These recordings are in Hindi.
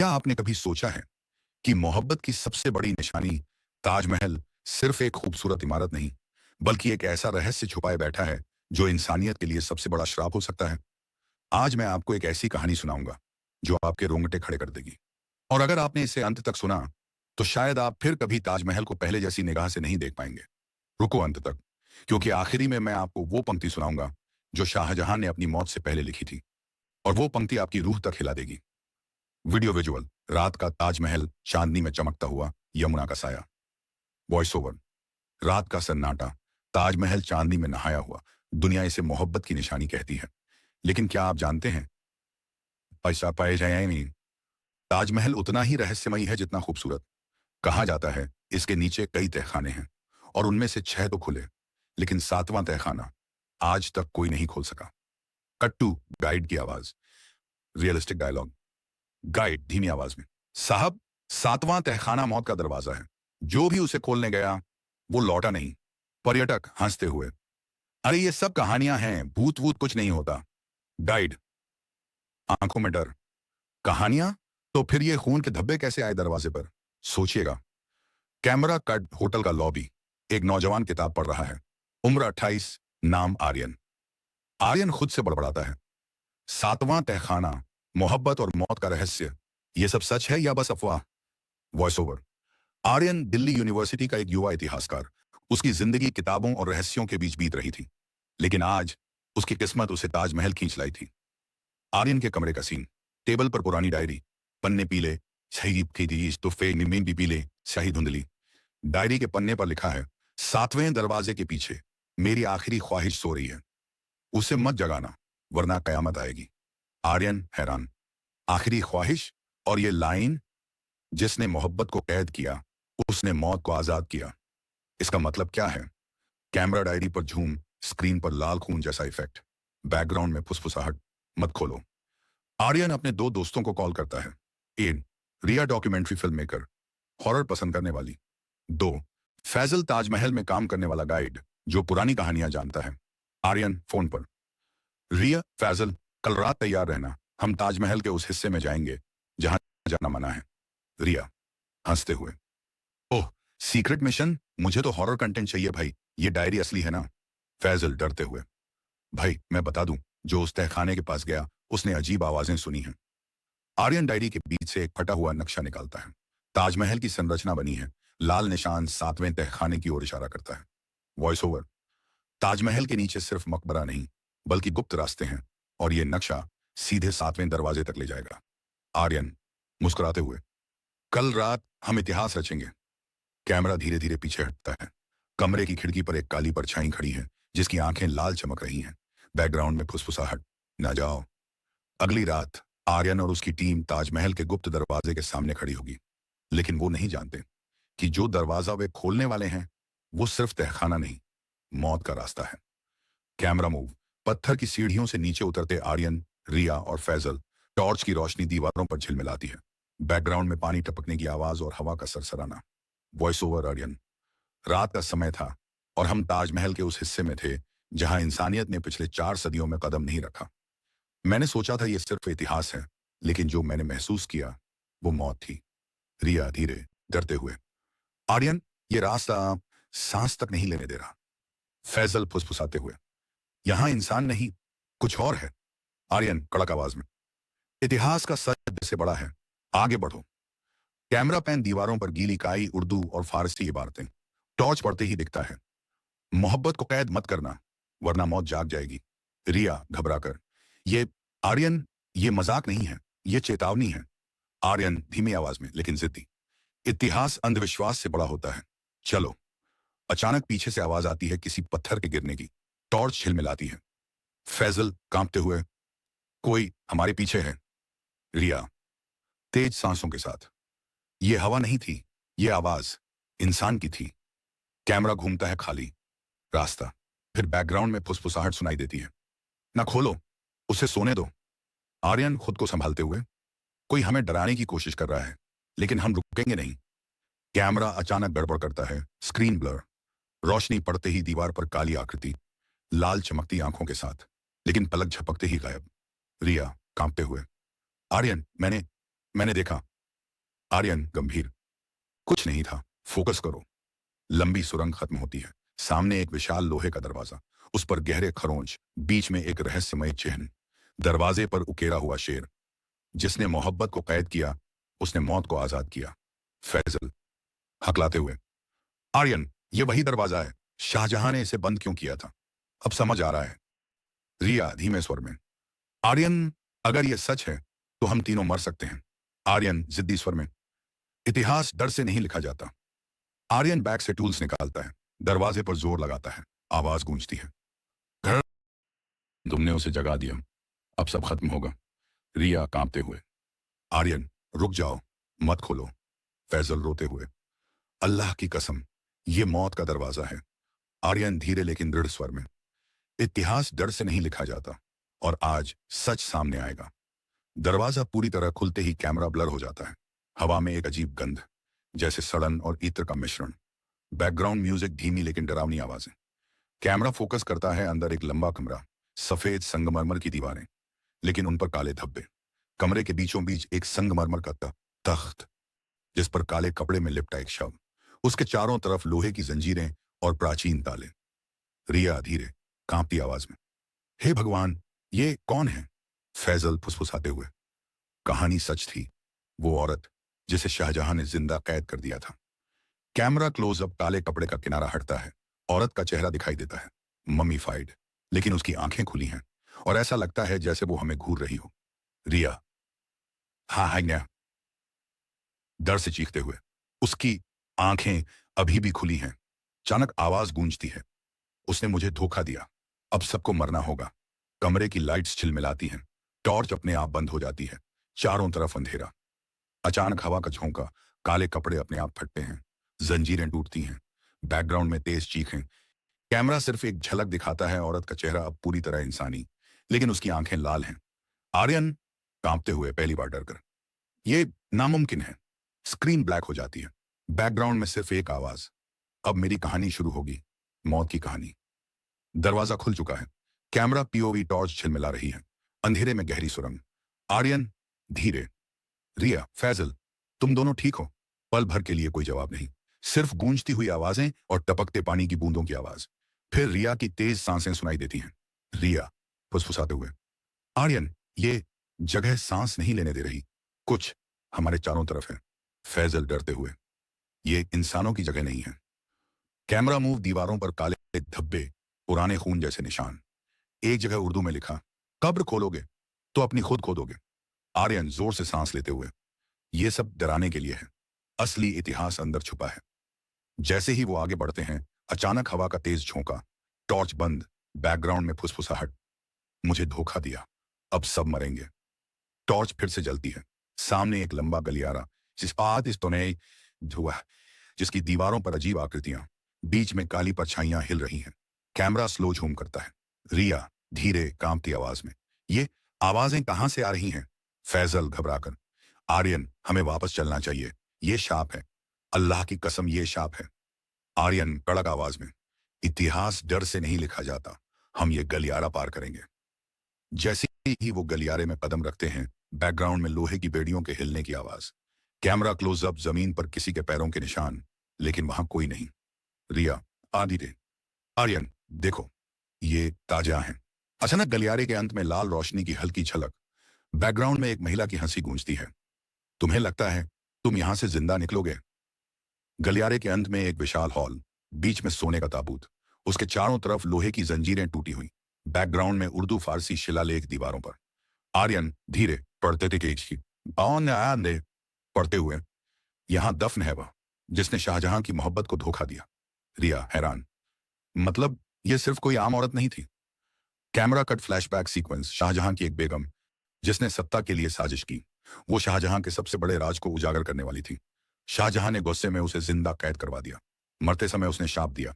क्या आपने कभी सोचा है कि मोहब्बत की सबसे बड़ी निशानी ताजमहल सिर्फ एक खूबसूरत इमारत नहीं, बल्कि एक ऐसा रहस्य छुपाए बैठा है जो इंसानियत के लिए सबसे बड़ा श्राप हो सकता है। आज मैं आपको एक ऐसी कहानी सुनाऊंगा जो आपके रोंगटे खड़े कर देगी। और अगर आपने इसे अंत तक सुना, तो शायद आप फिर कभी ताजमहल को पहले जैसी निगाह से नहीं देख पाएंगे। रुको अंत तक, क्योंकि आखिरी में मैं आपको वो पंक्ति सुनाऊंगा जो शाहजहां ने अपनी मौत से पहले लिखी थी, और वो पंक्ति आपकी रूह तक हिला देगी। वीडियो विजुअल, रात का ताजमहल चांदनी में चमकता हुआ यमुना का साया। वॉइस ओवर, रात का सन्नाटा, ताजमहल चांदनी में नहाया हुआ। दुनिया इसे मोहब्बत की निशानी कहती है, लेकिन क्या आप जानते हैं, पैसा पाए जाए नहीं, ताजमहल उतना ही रहस्यमयी है जितना खूबसूरत। कहा जाता है इसके नीचे कई तहखाने हैं, और उनमें से 6 तो खुले, लेकिन 7वां तहखाना आज तक कोई नहीं खोल सका। कट्टू गाइड की आवाज, रियलिस्टिक डायलॉग। गाइड धीमी आवाज में, साहब, 7वां तहखाना मौत का दरवाजा है। जो भी उसे खोलने गया वो लौटा नहीं। पर्यटक हंसते हुए, अरे ये सब कहानियां हैं, भूत वूत कुछ नहीं होता। गाइड आंखों में डर, कहानियां? तो फिर ये खून के धब्बे कैसे आए दरवाजे पर? सोचिएगा। कैमरा कट, होटल का लॉबी। एक नौजवान किताब पढ़ रहा है, उम्र 28, नाम आर्यन। आर्यन खुद से बड़बड़ाता है, 7वां तहखाना, मोहब्बत और मौत का रहस्य, ये सब सच है या बस अफवाह? Voice over, Aryan Delhi university का एक युवा इतिहासकार। उसकी जिंदगी किताबों और रहस्यों के बीच बीत रही थी, लेकिन आज उसकी किस्मत उसे ताजमहल खींच लाई थी। आर्यन के कमरे का सीन, टेबल पर पुरानी डायरी, पन्ने पीले, शहीद की दीज तोहफे निमीन भी पीले, शाही धुंधली। डायरी के पन्ने पर लिखा है, 7वें दरवाजे के पीछे मेरी आखिरी ख्वाहिश सो रही है, उसे मत जगाना वरना कयामत आएगी। आर्यन हैरान, आखिरी ख्वाहिश? और ये लाइन, जिसने मोहब्बत को कैद किया उसने मौत को आजाद किया, इसका मतलब क्या है? कैमरा डायरी पर झूम, स्क्रीन पर लाल खून जैसा इफेक्ट, बैकग्राउंड में फुसफुसाहट। मत खोलो। आर्यन अपने 2 दोस्तों को कॉल करता है। 1, रिया डॉक्यूमेंट्री फिल्म मेकर, हॉरर पसंद करने वाली। 2, फैजल ताजमहल में काम करने वाला गाइड, जो पुरानी कहानियां जानता है। आर्यन फोन पर, रिया, फैजल, कल रात तैयार रहना, हम ताजमहल के उस हिस्से में जाएंगे जहां जाना मना है। रिया हंसते हुए, ओह, सीक्रेट मिशन? मुझे तो हॉरर कंटेंट चाहिए भाई, ये डायरी असली है ना? फैजल डरते हुए, भाई मैं बता दूं, जो उस तहखाने के पास गया उसने अजीब आवाजें सुनी हैं। आर्यन डायरी के बीच से एक फटा हुआ नक्शा निकालता है। ताजमहल की संरचना बनी है, लाल निशान 7वें तहखाने की ओर इशारा करता है। वॉइस ओवर, ताजमहल के नीचे सिर्फ मकबरा नहीं, बल्कि गुप्त रास्ते हैं, और ये नक्शा सीधे 7वें दरवाजे तक ले जाएगा। आर्यन मुस्कुराते हुए, कल रात हम इतिहास रचेंगे। कैमरा धीरे धीरे पीछे हटता है। कमरे की खिड़की पर एक काली परछाई खड़ी है, जिसकी आंखें लाल चमक रही हैं। बैकग्राउंड में फुसफुसाहट, ना जाओ। अगली रात आर्यन और उसकी टीम ताजमहल के गुप्त दरवाजे के सामने खड़ी होगी, लेकिन वो नहीं जानते कि जो दरवाजा वे खोलने वाले हैं वो सिर्फ तहखाना नहीं, मौत का रास्ता है। कैमरा मूव, पत्थर की सीढ़ियों से नीचे उतरते आर्यन, रिया और फैजल। टॉर्च की रोशनी दीवारों पर झिलमिलाती है। बैकग्राउंड में पानी टपकने की आवाज और हवा का सरसराना। वॉइस ओवर, आर्यन, रात का समय था और हम ताजमहल के उस हिस्से में थे जहां इंसानियत ने पिछले 4 सदियों में कदम नहीं रखा। मैंने सोचा था ये सिर्फ इतिहास है, लेकिन जो मैंने महसूस किया वो मौत थी। रिया धीरे, डरते हुए, आर्यन, ये रास्ता सांस तक नहीं लेने दे रहा। फैजल फुसफुसाते हुए, यहां इंसान नहीं, कुछ और है। आर्यन कड़क आवाज में, इतिहास का सच से बड़ा है, आगे बढ़ो। कैमरा पैन दीवारों पर गीली काई, उर्दू और फारसी इबारतें। टॉर्च पड़ते ही दिखता है, मोहब्बत को कैद मत करना वरना मौत जाग जाएगी। रिया घबराकर, ये आर्यन, ये मजाक नहीं है, ये चेतावनी है। आर्यन धीमी आवाज में लेकिन जिद्दी, इतिहास अंधविश्वास से बड़ा होता है, चलो। अचानक पीछे से आवाज आती है किसी पत्थर के गिरने की। टॉर्च झिलमिलाती है। फैजल कांपते हुए, कोई हमारे पीछे है। रिया तेज सांसों के साथ, ये हवा नहीं थी, ये आवाज इंसान की थी। कैमरा घूमता है, खाली रास्ता। फिर बैकग्राउंड में फुसफुसाहट सुनाई देती है, ना खोलो, उसे सोने दो। आर्यन खुद को संभालते हुए, कोई हमें डराने की कोशिश कर रहा है, लेकिन हम रुकेंगे नहीं। कैमरा अचानक गड़बड़ करता है, स्क्रीन ब्लर, रोशनी पड़ते ही दीवार पर काली आकृति, लाल चमकती आंखों के साथ, लेकिन पलक झपकते ही गायब। रिया कांपते हुए, आर्यन, मैंने देखा। आर्यन गंभीर, कुछ नहीं था, फोकस करो। लंबी सुरंग खत्म होती है। सामने एक विशाल लोहे का दरवाजा, उस पर गहरे खरोंच, बीच में एक रहस्यमय चिन्ह। दरवाजे पर उकेरा हुआ शेर, जिसने मोहब्बत को कैद किया, उसने मौत को आजाद किया। फैजल हकलाते हुए, आर्यन, ये वही दरवाजा है। शाहजहां ने इसे बंद क्यों किया था? अब समझ आ रहा है। रिया धीमे स्वर में, आर्यन, अगर ये सच है तो हम तीनों मर सकते हैं। आर्यन जिद्दी स्वर में, इतिहास डर से नहीं लिखा जाता। आर्यन बैग से टूल्स निकालता है, दरवाजे पर जोर लगाता है। आवाज गूंजती है, घर, तुमने उसे जगा दिया, अब सब खत्म होगा। रिया कांपते हुए, आर्यन रुक जाओ, मत खोलो। फैजल रोते हुए, अल्लाह की कसम, ये मौत का दरवाजा है। आर्यन धीरे लेकिन दृढ़ स्वर में, इतिहास डर से नहीं लिखा जाता, और आज सच सामने आएगा। दरवाजा पूरी तरह खुलते ही कैमरा ब्लर हो जाता है। हवा में एक अजीब गंध, जैसे सड़न और इत्र का मिश्रण। बैकग्राउंड म्यूजिक, धीमी लेकिन डरावनी आवाजें। कैमरा फोकस करता है अंदर एक लंबा कमरा, सफेद संगमरमर की दीवारें, लेकिन उन पर काले धब्बे। कमरे के बीचों बीच एक संगमरमर का तख्त, जिस पर काले कपड़े में लिपटा एक शव। उसके चारों तरफ लोहे की जंजीरें और प्राचीन ताले। रिया धीरे कांपती आवाज में, हे भगवान, ये कौन है? फैजल फुसफुसाते हुए, कहानी सच थी। वो औरत जिसे शाहजहां ने जिंदा कैद कर दिया था। कैमरा क्लोजअप, काले कपड़े का किनारा हटता है। औरत का चेहरा दिखाई देता है, मम्मीफाइड, लेकिन उसकी आंखें खुली हैं और ऐसा लगता है जैसे वो हमें घूर रही हो। रिया, हाँ हाँ क्या? डर से चीखते हुए, उसकी आंखें अभी भी खुली हैं। अचानक आवाज गूंजती है, उसने मुझे धोखा दिया, अब सबको मरना होगा। कमरे की लाइट्स झिलमिलाती हैं, टॉर्च अपने आप बंद हो जाती है। चारों तरफ अंधेरा। अचानक हवा का झोंका, काले कपड़े अपने आप फटते हैं, जंजीरें टूटती हैं। बैकग्राउंड में तेज चीखें। कैमरा सिर्फ एक झलक दिखाता है, औरत का चेहरा अब पूरी तरह इंसानी, लेकिन उसकी आंखें लाल हैं। आर्यन कांपते हुए, पहली बार डरकर, ये नामुमकिन है। स्क्रीन ब्लैक हो जाती है। बैकग्राउंड में सिर्फ एक आवाज, अब मेरी कहानी शुरू होगी, मौत की कहानी। दरवाजा खुल चुका है। कैमरा पीओवी, टॉर्च झिलमिला रही है। अंधेरे में गहरी सुरंग। आर्यन धीरे, रिया, फैजल, तुम दोनों ठीक हो? पल भर के लिए कोई जवाब नहीं, सिर्फ गूंजती हुई आवाजें और टपकते पानी की बूंदों की आवाज। फिर रिया की तेज सांसें सुनाई देती हैं। रिया फुसफुसाते हुए, आर्यन, ये जगह सांस नहीं लेने दे रही, कुछ हमारे चारों तरफ है। फैजल डरते हुए, ये इंसानों की जगह नहीं है। कैमरा मूव, दीवारों पर काले धब्बे, पुराने खून जैसे निशान। एक जगह उर्दू में लिखा, कब्र खोलोगे तो अपनी खुद खोदोगे। आर्यन जोर से सांस लेते हुए, ये सब डराने के लिए है, असली इतिहास अंदर छुपा है। जैसे ही वो आगे बढ़ते हैं, अचानक हवा का तेज झोंका, टॉर्च बंद, बैकग्राउंड में फुसफुसाहट, मुझे धोखा दिया, अब सब मरेंगे। टॉर्च फिर से जलती है। सामने एक लंबा गलियारा, इस तो नहीं धुआ, जिसकी दीवारों पर अजीब आकृतियां, बीच में काली परछाइयां हिल रही हैं। कैमरा स्लो झूम करता है। रिया धीरे कांपती आवाज में, ये आवाजें कहां से आ रही हैं? फैजल घबराकर, आर्यन, हमें वापस चलना चाहिए, ये शाप है, अल्लाह की कसम, ये शाप है। आर्यन कड़क आवाज में, इतिहास डर से नहीं लिखा जाता, हम ये गलियारा पार करेंगे। जैसे ही वो गलियारे में कदम रखते हैं, बैकग्राउंड में लोहे की बेड़ियों के हिलने की आवाज। कैमरा क्लोजअप, जमीन पर किसी के पैरों के निशान, लेकिन वहां कोई नहीं। रिया आधी दे, आर्यन देखो, ये ताजा है। अचानक गलियारे के अंत में लाल रोशनी की हल्की झलक। बैकग्राउंड में एक महिला की हंसी गूंजती है, तुम्हें लगता है तुम यहां से जिंदा निकलोगे? गलियारे के अंत में एक विशाल हॉल, बीच में सोने का ताबूत, उसके चारों तरफ लोहे की जंजीरें टूटी हुई। बैकग्राउंड में उर्दू फारसी शिलालेख दीवारों पर। आर्यन धीरे पढ़ते थे कि पढ़ते हुए, यहां दफन है वह जिसने शाहजहां की मोहब्बत को धोखा दिया। रिया हैरान, मतलब यह सिर्फ कोई आम औरत नहीं थी? Camera cut, flashback sequence, Shahjahan की एक बेगम जिसने सत्ता के लिए साजिश की। वो शाहजहां के सबसे बड़े राज को उजागर करने वाली थी। शाहजहां ने गुस्से में उसे जिंदा कैद करवा दिया। मरते समय उसने शाप दिया,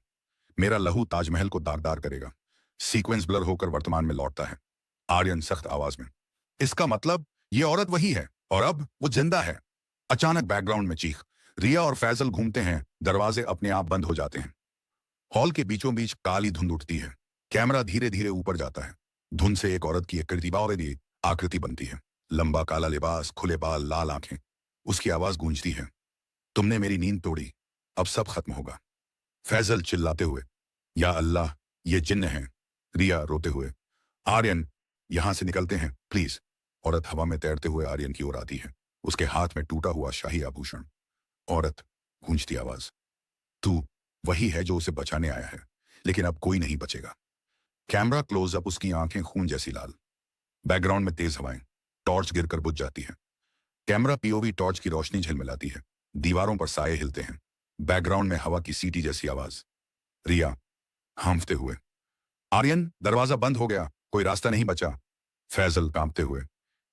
मेरा लहू ताजमहल को दागदार करेगा। सीक्वेंस ब्लर होकर वर्तमान में लौटता है। आर्यन सख्त आवाज में, इसका मतलब ये औरत वही है और अब वो जिंदा है। अचानक बैकग्राउंड में चीख। रिया और फैजल घूमते हैं, दरवाजे अपने आप बंद हो जाते हैं। हॉल के बीचों बीच काली धुंध उठती है। कैमरा धीरे धीरे ऊपर जाता है। धुंध से एक औरत की आकृति बनती है। लंबा काला लिबास, खुले बाल, लाल आंखें। उसकी आवाज गूंजती है, तुमने मेरी नींद तोड़ी, अब सब खत्म होगा। फैजल चिल्लाते हुए, या अल्लाह, ये जिन्न हैं। रिया रोते हुए, आर्यन, यहां से निकलते हैं प्लीज। औरत हवा में तैरते हुए आर्यन की ओर आती है, उसके हाथ में टूटा हुआ शाही आभूषण। औरत, गूंजती आवाज, तू वही है जो उसे बचाने आया है, लेकिन अब कोई नहीं बचेगा। कैमरा क्लोजअप, उसकी आंखें खून जैसी लाल। बैकग्राउंड में तेज हवाएं, टॉर्च गिरकर बुझ जाती है। कैमरा पीओवी, टॉर्च की रोशनी झिलमिलाती है, दीवारों पर साए हिलते हैं। बैकग्राउंड में हवा की सीटी जैसी आवाज। रिया हांफते हुए, आर्यन, दरवाजा बंद हो गया, कोई रास्ता नहीं बचा। फैजल कांपते हुए,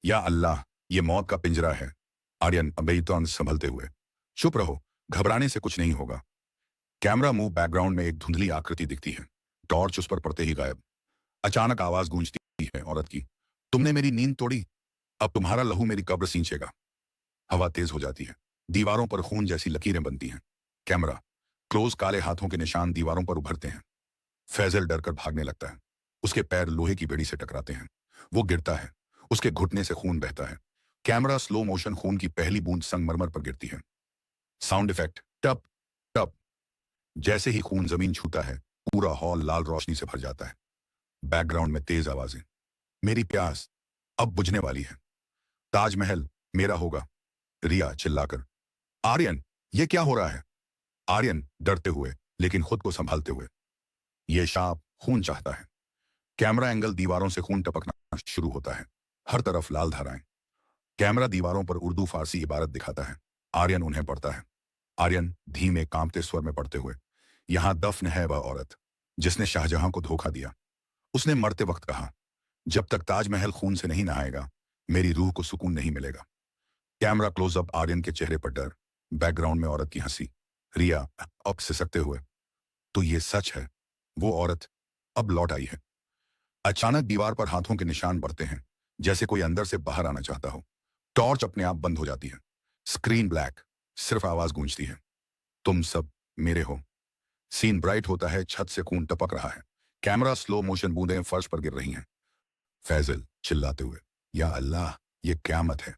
या अल्लाह, ये मौत का पिंजरा है। आर्यन अबेतौन संभलते हुए, चुप रहो, घबराने से कुछ नहीं होगा। कैमरा मूव, बैकग्राउंड में एक धुंधली आकृति दिखती है, टॉर्च उस पर पड़ते ही गायब। अचानक आवाज गूंजती है औरत की, तुमने मेरी नींद तोड़ी, अब तुम्हारा लहू मेरी कब्र सींचेगा। हवा तेज हो जाती है, दीवारों पर खून जैसी लकीरें बनती हैं। कैमरा क्लोज, काले हाथों के निशान दीवारों पर उभरते हैं। फैजल डरकर भागने लगता है, उसके पैर लोहे की बेड़ी से टकराते हैं, वो गिरता है, उसके घुटने से खून बहता है। कैमरा स्लो मोशन, खून की पहली बूंद संगमरमर पर गिरती है। साउंड इफेक्ट, टप टप। जैसे ही खून जमीन छूता है, पूरा हॉल लाल रोशनी से भर जाता है। बैकग्राउंड में तेज आवाजें, मेरी प्यास अब बुझने वाली है, ताजमहल मेरा होगा। रिया चिल्लाकर, आर्यन, ये क्या हो रहा है? आर्यन डरते हुए लेकिन खुद को संभालते हुए, ये शाप खून चाहता है। कैमरा एंगल, दीवारों से खून टपकना शुरू होता है, हर तरफ लाल धाराएं। कैमरा दीवारों पर उर्दू फारसी इबारत दिखाता है, आर्यन उन्हें पढ़ता है। आर्यन धीमे कांपते स्वर में पढ़ते हुए, यहां दफन है वह औरत जिसने शाहजहां को धोखा दिया। उसने मरते वक्त कहा, जब तक ताजमहल खून से नहीं नहाएगा, मेरी रूह को सुकून नहीं मिलेगा। कैमरा क्लोजअप, आर्यन के चेहरे पर डर, बैकग्राउंड में औरत की हंसी। रिया अब सिसकते हुए, तो ये सच है, वो औरत अब लौट आई है। अचानक दीवार पर हाथों के निशान बढ़ते हैं, जैसे कोई अंदर से बाहर आना चाहता हो। टॉर्च अपने आप बंद हो जाती है, स्क्रीन ब्लैक, सिर्फ आवाज गूंजती है, तुम सब मेरे हो। सीन ब्राइट होता है, छत से खून टपक रहा है, कैमरा स्लो मोशन, बूंदें फर्श पर गिर रही हैं। फैजल चिल्लाते हुए, या अल्लाह, ये क्यामत है।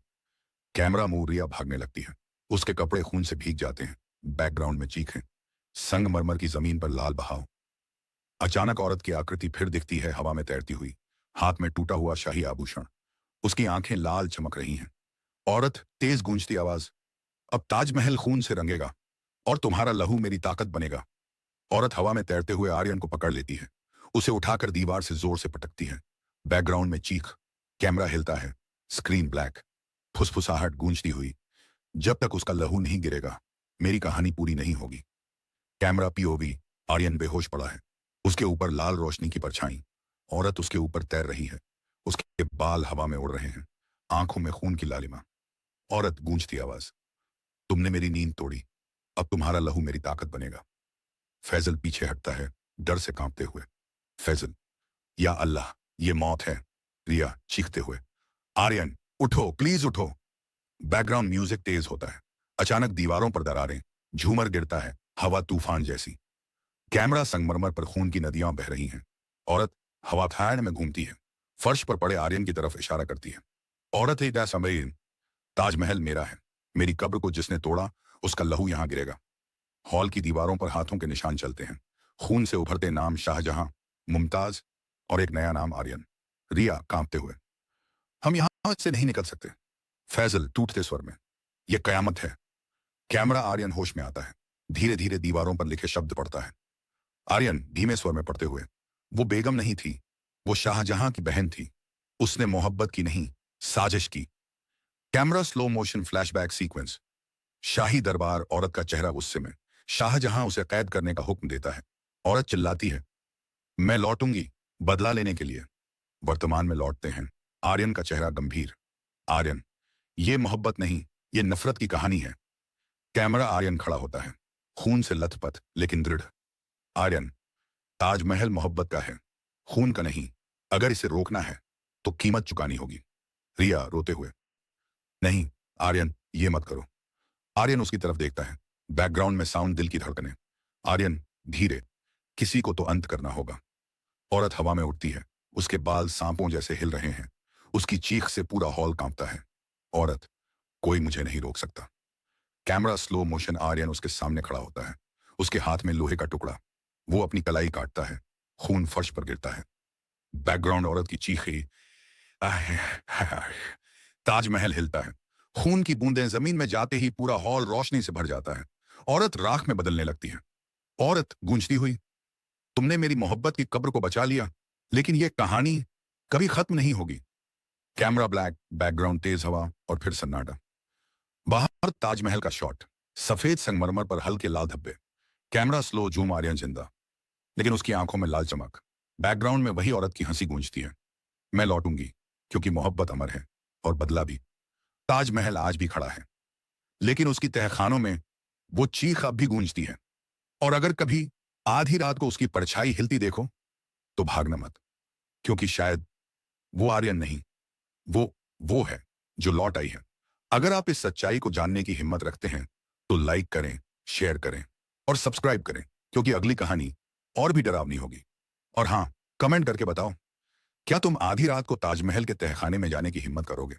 कैमरा मूव, रिया भागने लगती है, उसके कपड़े खून से भीग जाते हैं। बैकग्राउंड में चीखें, संगमरमर की जमीन पर लाल बहाव। अचानक औरत की आकृति फिर दिखती है, हवा में तैरती हुई, हाथ में टूटा हुआ शाही आभूषण, उसकी आंखें लाल चमक रही हैं। औरत, तेज गूंजती आवाज, अब ताजमहल खून से रंगेगा और तुम्हारा लहू मेरी ताकत बनेगा। औरत हवा में तैरते हुए आर्यन को पकड़ लेती है, उसे उठाकर दीवार से जोर से पटकती है। बैकग्राउंड में चीख, कैमरा हिलता है, स्क्रीन ब्लैक, फुसफुसाहट गूंजती हुई, जब तक उसका लहू नहीं गिरेगा, मेरी कहानी पूरी नहीं होगी। कैमरा पीओवी, आर्यन बेहोश पड़ा है, उसके ऊपर लाल रोशनी की परछाई। औरत उसके ऊपर तैर रही है, उसके बाल हवा में उड़ रहे हैं, आंखों में खून की लालिमा। औरत, गूंजती आवाज, तुमने मेरी नींद तोड़ी, अब तुम्हारा लहू मेरी ताकत बनेगा। फैजल पीछे हटता है, डर से कांपते हुए। फैजल, या अल्लाह, ये मौत है। रिया चीखते हुए, आर्यन उठो, प्लीज उठो। बैकग्राउंड म्यूजिक तेज होता है, अचानक दीवारों पर दरारें, झूमर गिरता है, हवा तूफान जैसी। कैमरा, संगमरमर पर खून की नदियां बह रही हैं। औरत हवा थायण में घूमती है, फर्श पर पड़े आर्यन की तरफ इशारा करती है। औरत ही दा समरीन, ताजमहल मेरा है, मेरी कब्र को जिसने तोड़ा, उसका लहू यहां गिरेगा। हॉल की दीवारों पर हाथों के निशान चलते हैं, खून से उभरते नाम, शाहजहां, मुमताज और एक नया नाम, आर्यन। रिया कांपते हुए, हम यहां से नहीं निकल सकते। फैजल टूटते स्वर में, यह कयामत है। कैमरा, आर्यन होश में आता है, धीरे धीरे दीवारों पर लिखे शब्द पढ़ता है। आर्यन धीमे स्वर में पढ़ते हुए, वो बेगम नहीं थी, वो शाहजहां की बहन थी, उसने मोहब्बत की नहीं, साजिश की। Camera slow motion, flashback sequence, शाही दरबार, औरत का चेहरा गुस्से में, शाहजहां उसे कैद करने का हुक्म देता है। औरत चिल्लाती है, मैं लौटूंगी, बदला लेने के लिए। वर्तमान में लौटते हैं, आर्यन का चेहरा गंभीर। आर्यन, ये मोहब्बत नहीं, ये नफरत की कहानी है। कैमरा, आर्यन खड़ा होता है, खून से लथपथ लेकिन दृढ़। आर्यन, ताजमहल मोहब्बत का है, खून का नहीं। अगर इसे रोकना है तो कीमत चुकानी होगी। रिया रोते हुए, नहीं आर्यन, ये मत करो। आर्यन उसकी तरफ देखता है, बैकग्राउंड में साउंड, दिल की धड़कनें। आर्यन धीरे, किसी को तो अंत करना होगा। औरत हवा में उठती है, उसके बाल सांपों जैसे हिल रहे हैं, उसकी चीख से पूरा हॉल कांपता है। औरत, कोई मुझे नहीं रोक सकता। कैमरा स्लो मोशन, आर्यन उसके सामने खड़ा होता है, उसके हाथ में लोहे का टुकड़ा। वो अपनी कलाई काटता है, खून फर्श पर गिरता है। बैकग्राउंड औरत की चीखें, आह, आह। ताजमहल हिलता है, खून की बूंदें जमीन में जाते ही पूरा हॉल रोशनी से भर जाता है। औरत राख में बदलने लगती है। औरत गूंजती हुई, तुमने मेरी मोहब्बत की कब्र को बचा लिया, लेकिन यह कहानी कभी खत्म नहीं होगी। कैमरा ब्लैक, बैकग्राउंड तेज हवा और फिर सन्नाटा। बाहर ताजमहल का शॉट, सफेद संगमरमर पर हल्के लाल धब्बे। कैमरा स्लो जूम, आर्यन जिंदा, लेकिन उसकी आंखों में लाल चमक। बैकग्राउंड में वही औरत की हंसी गूंजती है, मैं लौटूंगी, क्योंकि मोहब्बत अमर है और बदला भी। ताजमहल आज भी खड़ा है, लेकिन उसकी तहखानों में वो चीख अब भी गूंजती है। और अगर कभी आधी रात को उसकी परछाई हिलती देखो, तो भागना मत, क्योंकि शायद वो आर्यन नहीं, वो है जो लौट आई है। अगर आप इस सच्चाई को जानने की हिम्मत रखते हैं, तो लाइक करें, शेयर करें और सब्सक्राइब करें, क्योंकि अगली कहानी और भी डरावनी होगी। और हाँ, कमेंट करके बताओ, क्या तुम आधी रात को ताजमहल के तहखाने में जाने की हिम्मत करोगे?